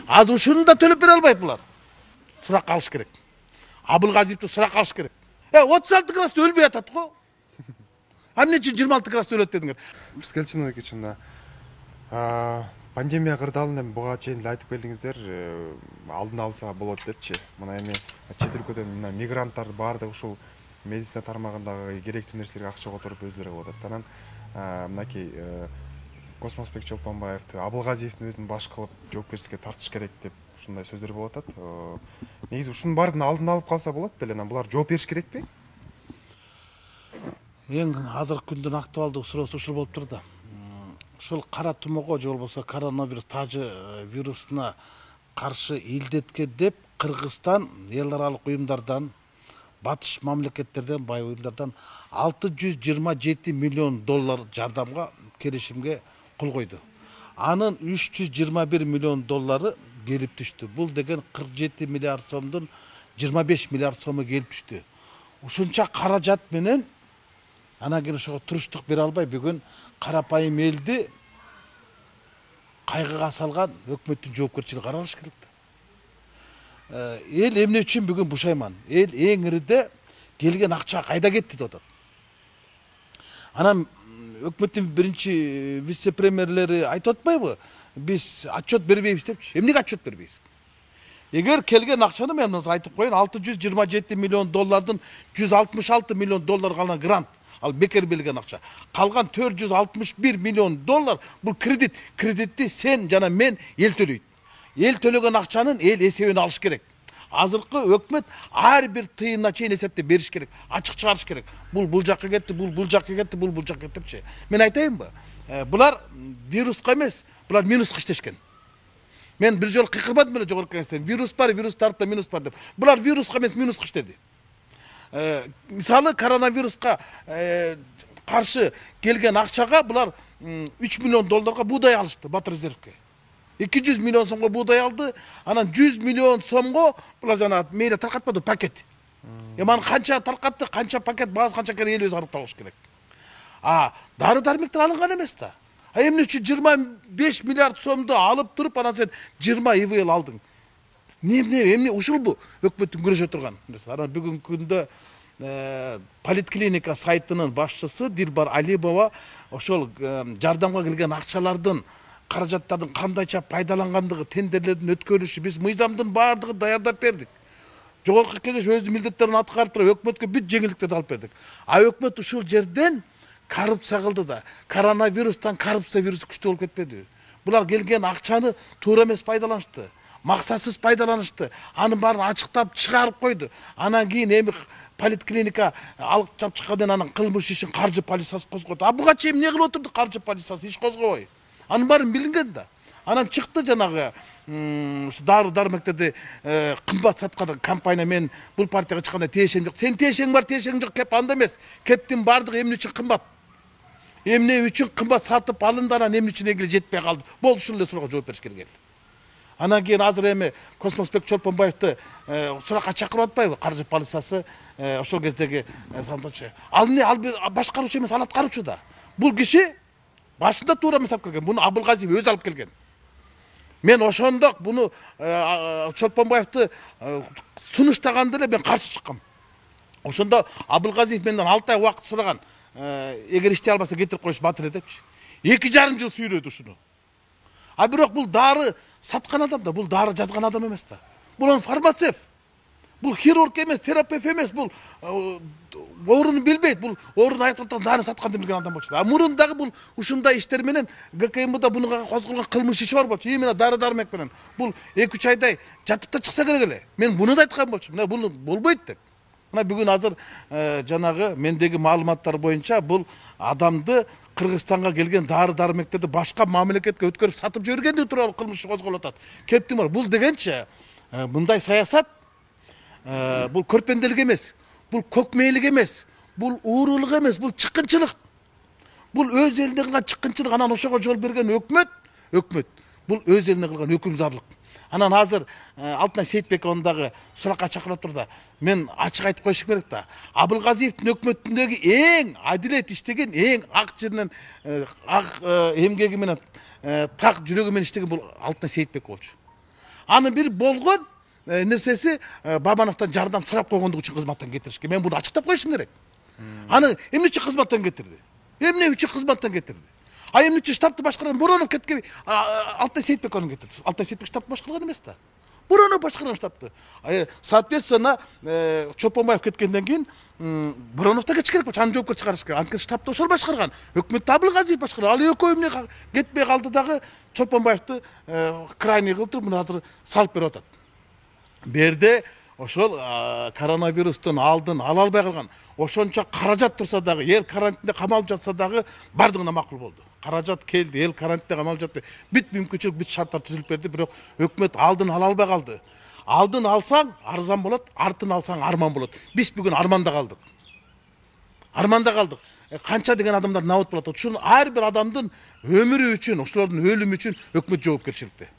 Азыр ушуну да төлөп бере албайт булар. Сурак алыш керек. Абылгазиевди сурак алыш керек. 36 класста өлбөй атат го. Эмне үчүн 26 класста өлөт дедиңер? Скелчинович үчүн пандемия кырдаалын эми буга чейин эле айтып келдиңиздер, алдын алса болот депчи. Мына эми чет өлкөдөн мына мигранттар баардыгы ушул медицина тармагындагы керектүү нерселерге акча которуп өздөрү кылып атат. Анан мынакей Космосбек Чолпонбаевди, Абылгазиевдин өзүн баш кылып жоопкерчиликке тартыш керек деп ушундай сөздөр болуп атат. Негизи ушунун баардыгын алдын алып калса болот беле? Анан булар жооп бериш керекпи? Эң азыркы күндүн актуалдуу суроосу ушул болуп турду. Ушул кара тумоого же болбосо коронавирус тажы вирусуна каршы илдетке деп Кыргызстан эл аралык уюмдардан, батыш мамлекеттерден, бай уюмдардан 627 миллион доллар жардамга келишимге кол койду. Анын 321 миллион доллары келип түштү. Бул деген 47 миллиард сомдун 25 миллиард сому келип түштү. Ушунча каражат менен анан кийин ошого туруштук бере албай бүгүн карапайым элди кайгыга салган өкмөттүн жоопкерчилиги каралыш керек да. Эл эмне үчүн бүгүн бушайман? Эл эң ириде келген акча кайда кетти деп атат. Анан өкмөттүн биринчи вице-премьерлери айтып атпайбы? Биз отчет бербейбиз депчи. Эмнеге отчет бербейбиз? Эгер келген акчаны мен айтып коеюн, 627 миллион доллардын 166 миллион доллар калган грант, ал бекер берилген акча. Калган 461 миллион доллар бул кредит. Кредитти сен жана мен эл төлөйт. Эл төлөгөн акчанын эл эсебин алыш керек. Азыркы өкмөт ар бир тыйынына чейин эсептеп бериш керек, ачык чыгарыш керек. Бул жакка кетти, бул жакка кетти, бул жакка кетти депчи. Мен айтайынбы? Булар вируска эмес, булар минуска иштешкен. Мен бир жолу кыйкырбадым эле жогорку кеңештен. Вирус бар, вирус тартта минус бар деп. Булар вируска эмес, минуска иштеди. Мисалы коронавируска каршы келген акчага булар 3 миллион долларга буудай алышты Батыр резервке. 200 миллион сомго буудай алды, анан 100 миллион сомго булар жана мейли таркатпады пакет. Аны канча таркатты, канча пакет, баасы канча керек эл өзү аныкталыш керек. Дары дармектер алынган эмес да. Эмне үчүн 25 миллиард сомду алып туруп, анан сен 20 ИВЛ алдың? Эмне ушул бу өкмөттүн күрөшө турган. Анан бүгүнкү күндө Политклиника сайтынын башчысы Дилбар Алимова ошол жардамга келген акчалардын, каражаттардын кандайча пайдалангандыгы, тендерлердин өткөрүлүшү, биз мыйзамдын баардыгын даярдап бердик. Жогорку кеңеш өз милдеттерин аткарып туруп, өкмөткө бүт жеңилдиктерди алып бердик. Өкмөт ушул жерден коррупция кылды да. Коронавирустан коррупция вирусу күчтүү болуп кетпеди. Булар келген акчаны туура эмес пайдаланышты, максатсыз пайдаланышты. Анын баарын ачыктап чыгарып койду. Анан кийин эми Политклиника алып чыккандан анан кылмыш ишин каржы полициясы козгоду. Буга чейин эмне кылып отурду каржы полициясы иш козгобой? Анын баарын билинген да. Анан чыкты жанагы дары дармектерди кымбат саткан компания. Мен бул партияга чыкканда тиешем жок. Сен тиешең бар, тиешең жок, кеп анда эмес. Кептин баардыгы эмне үчүн кымбат? Эмне үчүн кымбат сатып алынды, анан эмне үчүн эле жетпей калды? Болду, ушул эле суроого жооп бериш керек. Анан кийин азыр эми Космосбек Чолпонбаевди суракка чакырып атпайбы каржы полициясы ошол кездеги самдоочу? Ал башкаруучу эмес, ал аткаруучу да. Бул киши башында туура эмес алып келген. Буну Абылгазиев өзү алып келген. Мен ошондо буну Чолпонбаевди сунуштаганда эле мен каршы чыккам. Ошондо Абылгазиев менден 6 ай убакыт сураган. Эгер иштей албаса кетирип коюш Батыр депчи. 2,5 жыл сүйрөдү ушуну. Бирок бул дары саткан адам да, бул дары жазган адам эмес да. Бул фармацевт. Бул хирург эмес, терапевт эмес, бул орун билбейт, бул орун айткан дары сатканды билген адам болчу. Мурун дагы бул ушундай иштер менен ГКМда буга козголгон кылмыш иши бар болчу. Именно дары дармек менен. Бул 2-3 айдай жатып да чыкса керек эле. Мен буну да айткан болчумун. Мына бул болбойт деп. Мына бүгүн азыр жанагы мендеги маалыматтар боюнча бул адамды Кыргызстанга келген дары дармектерди башка мамлекетке өткөрүп сатып жибергендиги тууралуу кылмыш козголуп атат. Кептим бар. Бул дегенче мындай саясат бул көрпенделик эмес, бул көкмейлик эмес, бул уурулук эмес, бул чыккынчылык. Бул өз элине кылган чыккынчылык. Анан ошого жол берген өкмөт бул өз элине кылган өкүмзарлык. Анан азыр Алтынай Сейитбекованы дагы суракка чакырып турду. Мен ачык айтып коюшум керек да. Абылгазиевдин өкмөтүндөгү эң адилет иштеген, эң ак жеринен ак эмгеги менен так жүрөгү менен иштеген бул Алтынай Сейитбеков болчу. Анын бир болгон нерсеси Бабановдон жардам сурап койгондугу үчүн кызматтан кетиришкен. Мен буну ачыктап коюшум керек. Аны эмне үчүн кызматтан кетирди? Эмне үчүн кызматтан кетирди? Эмне үчүн штабты башкарган Боронов кеткен Алтай Сейитбековну кетирди? Алтай Сейитбек штабты башкарган эмес да. Боронов башкарган штабты. Соответственно, Чолпонбаев кеткенден кийин Боронов да кетиш керек болчу, аны жоопкерчиликке чыгарыш керек. Анткени штабты ошол башкарган. Өкмөттү Абылгазиев башкарган. Ал экөө эмне кетпей калды дагы Чолпонбаевди крайний кылдырып, муну азыр салып берип атат. Берде ошол коронавирустун алдын ала албай калган, ошончо каражат турса дагы, эл карантинде камалып жатса дагы бардыгына макул болду. Каражат келди, эл карантинде камалып жатты. Бүт мүмкүнчүлүк, бүт шарттар түзүлүп берди, бирок өкмөт алдын ала албай калды. Алдын алсаң арзан болот, артын алсаң арман болот. Биз бүгүн арманда калдык. Арманда калдык. Канча деген адамдар набыт болот. Ушунун ар бир адамдын өмүрү үчүн, ошолордун өлүмү үчүн өкмөт жоопкерчиликте.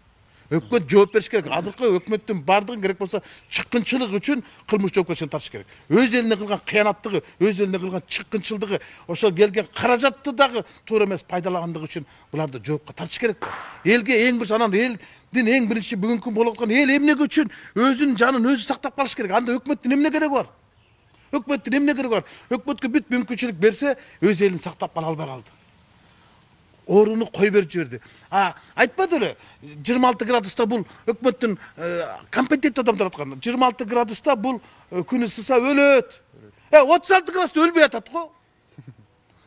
Өкмөт жооп бериш керек. Азыркы өкмөттүн бардыгын керек болсо чыккынчылык үчүн кылмыш жоопкерчилигин тартыш керек. Өз элине кылган кыянаттыгы, өз элине кылган чыккынчылыгы, ошол келген каражатты дагы туура эмес пайдалагандыгы үчүн буларды жоопко тартыш керек да. Элге эң бир анан элдин эң биринчи бүгүнкү болуп аткан эл эмнеге үчүн өзүнүн жанын өзү сактап калыш керек. Анда өкмөттүн эмне кереги бар? Өкмөттүн эмне кереги бар? Өкмөткө бүт мүмкүнчүлүк берсе, өз элин сактап кала албай калды. Орunu koy берип жиберди. Айтпады эле 26 градуста бул өкмөттүн компетенттүү адамдар аткан. 26 градуста бул күн ысыса өлөт. 36 градуста өлбөй атат го.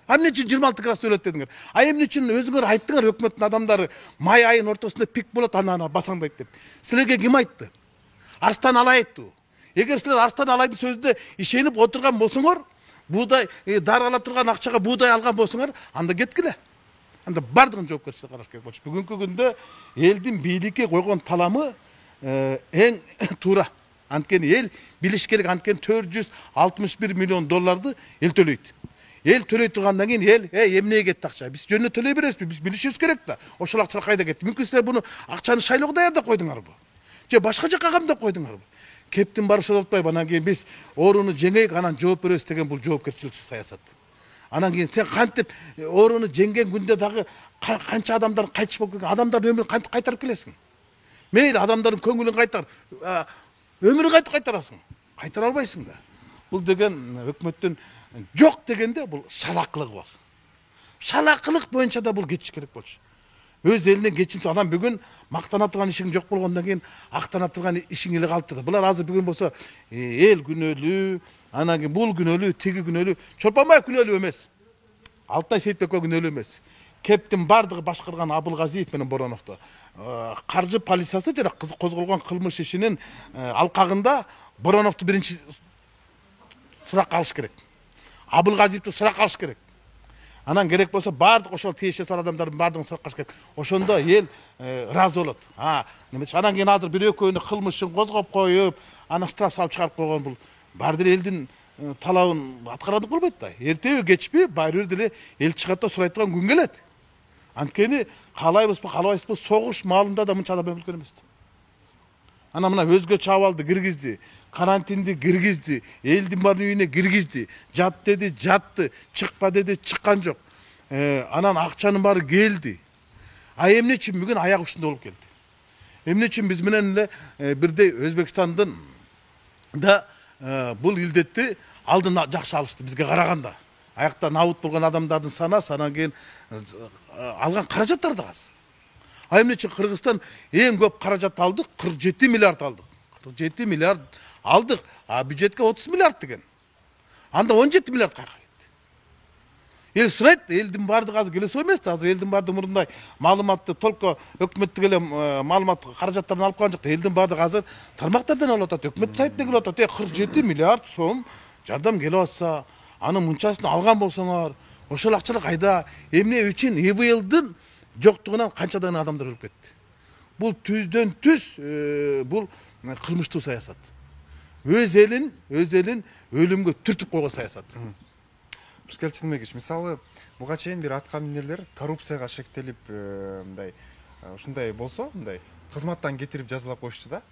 Эмне үчүн 26 градуста өлөт дедиңер? Эмне үчүн өзүңөр айттыңар өкмөттүн адамдары май айынын ортосунда пик болот, аны басаңдайт деп. Силерге ким айтты? Арстан Алай айтты. Эгер силер Арстан Алайдын сөзүнө ишенип отурган болсоңор, буудай дарыла турган акчага буудай алган болсоңор, анда кеткиле. Анда бардыгын жоопкерчиликке караш керек болчу. Бүгүнкү күндө элдин бийликке койгон таламы эң туура. Анткени эл билиш керек, анткени 461 миллион долларды эл төлөйт. Эл төлөй тургандан кийин эл эмнеге кетти акча? Биз жөнүнө төлөй беребизби? Биз билишибиз керек да. Ошол акча кайда кетти? Мүмкүн силер буну акчаны шайлоого даярдап койдуңарбы? Же башка жакка камдап койдуңарбы? Кептин баары ошол атпайбы? Анан кийин биз орууну жеңейик, анан жооп беребиз деген бул жоопкерчиликсиз саясат. Анан кийин сен кантип орууну жеңген күндө дагы канча адамдар кайтыш болуп кеткен, адамдардын өмүрүн кантип кайтарып келесиң? Мейли адамдардын көңүлүн кайтар, өмүрүн кантип кайтарасың? Кайтара албайсың да. Бул деген өкмөттүн жок дегенде бул шалакылыгы бар. Шалакылык боюнча да бул кетиш керек болчу. Өз элинен кечинти анан бүгүн мактана турган ишиң жок болгондон кийин актана турган ишиң эле калып турат. Булар азыр бүгүн болсо эл күнөөлүү, анан кийин бул күнөөлүү, тиги күнөөлүү. Чолпонбаев күнөөлүү эмес. Алтай Сейитбеков күнөөлүү эмес. Кептин бардыгы башкарган Абылгазиев менен Бороновду. Каржы полициясы жана козголгон кылмыш ишинин алкагында Бороновду биринчи суракка алыш керек. Абылгазиевди суракка алыш керек. Анан керек болсо бардык ошол тиешеси бар адамдардын бардыгын суракка алыш керек. Ошондо эл ыраазы болот. Немесе анан кийин азыр бир экөөнү кылмышын козгоп коюп, анан штраф салып чыгарып койгон бул баары деле элдин талабын аткарады болбойт да. Эртеби кечпи баары бир деле эл чыгат да сурайт турган күн келет. Анткени каалайбызбы, каалабайсызбы, согуш маалында да мынча адам өлгөн эмес. Анан мына өзгөчө абалды киргизди, карантинди киргизди, элдин баарын үйүнө киргизди, жат деди, жатты, чыкпа деди, чыккан жок. Анан акчанын баары келди. Эмне үчүн бүгүн аяк ушундай болуп келди? Эмне үчүн биз менен эле бирдей Өзбекстандын да бул илдетти алдын жакшы алышты бизге караганда. Аякта набыт болгон адамдардын санасы, анан кийин алган каражаттар да аз. Эмне үчүн Кыргызстан эң көп каражат алдык, 47 миллиард алдык. 47 миллиард алдык, бюджетке 30 миллиард деген. Анда 17 миллиард кайка кетти. Эл сурайт, элдин бардыгы азыр келе эмес да, азыр элдин бардыгы мурундай маалыматты только өкмөттүк эле маалымат каражаттарын алып калган жок да, элдин бардыгы азыр тармактардан алып атат, өкмөт сайтынан келип атат. 47 миллиард сом жардам келип атса, анын мынчасын алган болсоңор, ошол акчалар кайда? Эмне үчүн ИВЛдын жоктугунан канчадан адамдар өлүп кетти? Бул түздөн түз бул кылмыштуу саясат. Өз элин өлүмгө түртүп койгон саясат. Бирскел Чынбекович, мисалы буга чейин бир атка минерлер коррупцияга шектелип мындай ушундай болсо, мындай кызматтан кетирип жазалап коюшту да.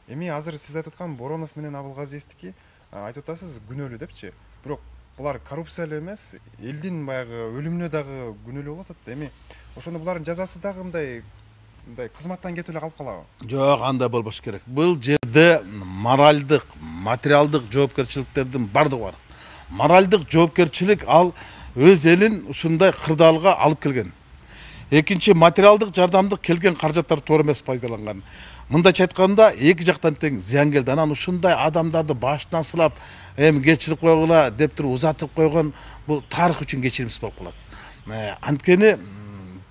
Эми азыр сиз айтып аткан Боронов менен Абылгазиевдики айтып атасыз күнөөлүү депчи. Бирок булар коррупция эле эмес, элдин баягы өлүмүнө дагы күнөөлүү болуп атат. Эми ошондо булардын жазасы дагы мындай мындай кызматтан кетип эле калып калабы? Жок, андай болбош керек. Бул жерде моральдык, материалдык жоопкерчиликтердин бардыгы бар. Моральдык жоопкерчилик ал өз элин ушундай кырдаалга алып келген. Экинчи, материалдык жардамдык келген каражаттар туура эмес пайдаланган. Мындайча айтканда эки жактан тең зыян келди. Анан ушундай адамдарды башынан сылап, эми кечирип койгула деп туруп узатып койгон бул тарых үчүн кечиримсиз болуп калат. Анткени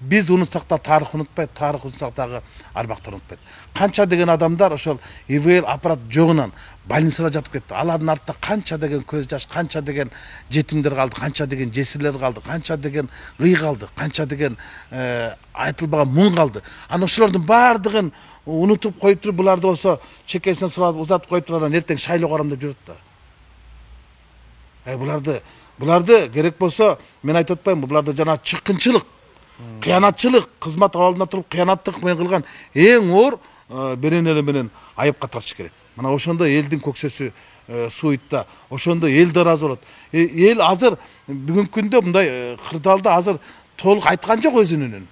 биз унутсак да тарых унутпайт, тарых унутсак дагы арбактар унутпайт. Канча деген адамдар ошол ИВЛ аппарат жогунан больницада жатып кетти. Алардын артында канча деген көз жаш, канча деген жетимдер калды, канча деген жесирлер калды, канча деген кый калды, канча деген айтылбаган муң калды. Анан ошолордун баардыгын унутуп коюп туруп, буларды болсо чекесине сурап узатып коюп туруп, анан эртең шайлоо карам деп жүрөт да. Буларды керек болсо мен айтып атпайм, буларды жана чыккынчылык, кыянатчылык, кызмат абалында туруп кыянаттык менен кылган эң оор беренелер менен айыпка тартыш керек. Мына ошондо элдин көксөсү суuytта, ошондо эл да ыраазы болот. Эл азыр бүгүнкү күндө мындай кырдаалда азыр толук айткан жок өзүнүн.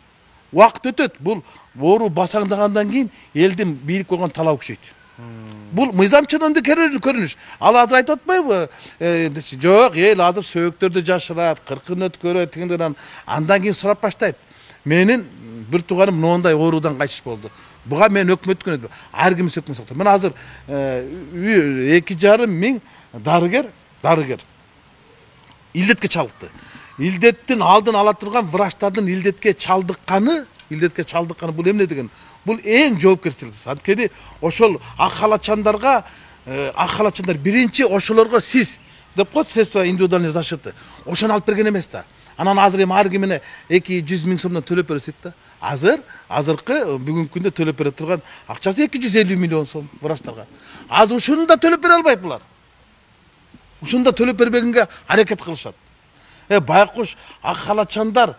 Убакыт өтөт. Бул оору басаңдагандан кийин элдин бийлик болгон талабы күчөйт. Бул мыйзамчылык көрүнүш. Ал азыр айтып атпайбы? Жок, эл азыр сөөктөрдү жашырат, кыркын өткөрөт дегенден андан кийин сурап баштайт. Менин бир тууганым моундай оорудан кайтыш болду. Буга мен өкмөткөн ар ким өкмөт сактап. Мен азыр 2,5 миң дарыгер илдетке чалдыкты. Илдеттин алдын ала турган врачтардын илдетке чалдыкканы бул эмне деген? Бул эң жоопкерчилик. Анткени ошол ак халатчандар биринчи ошолорго сиз деп коет, средства индивидуальной защиты. Ошону алып берген эмес да. Анан азыр эми ар кимине 200 миң сомдон төлөп берет да. Азыркы бүгүнкү күндө төлөп бере турган акчасы 250 миллион сом врачтарга. Азыр ушуну да төлөп бере албайт булар. Ушуну да төлөп бербегенге аракет кылышат. Байкуш ак халатчандар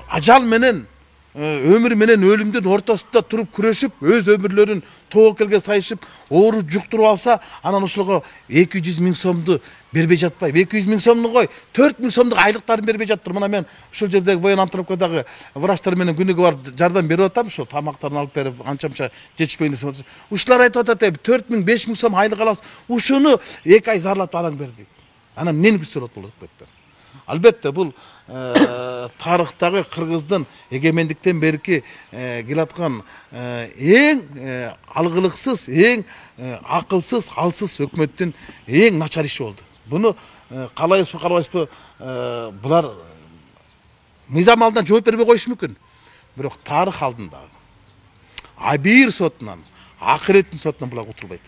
ажал менен өмүр менен өлүмдүн ортосунда туруп күрөшүп, өз өмүрлөрүн тобокелге сайышып, оору жуктуруп алса, анан ошолго 200 миң сомду бербей жатпайбы. 200 миң сомду кой, 4 миң сомдук айлыктарын бербей жаттыр. Мына мен ушул жердеги военно-обстановкадагы врачтар менен күнүгө барып жардам берип атам, ушул тамактарын алып берип, анча-мынча жетишпейин десе. Ушулар айтып атат, 4 миң, 5 миң сом айлык алабыз. Ушуну 2 ай зарлатып алаң бер дейт. Анан эмнени күзөтөт болот беттер. Албетте бул тарыхтагы кыргыздын эгемендиктен берки келаткан эң алгылыксыз, эң акылсыз, алсыз өкмөттүн эң начар иши болду. Буну каалайбызбы, булар мыйзам алдынан жооп бербей коюшу мүмкүн. Бирок тарых алдында Абийир сотунан, акыреттин сотунан булар кутулбайт.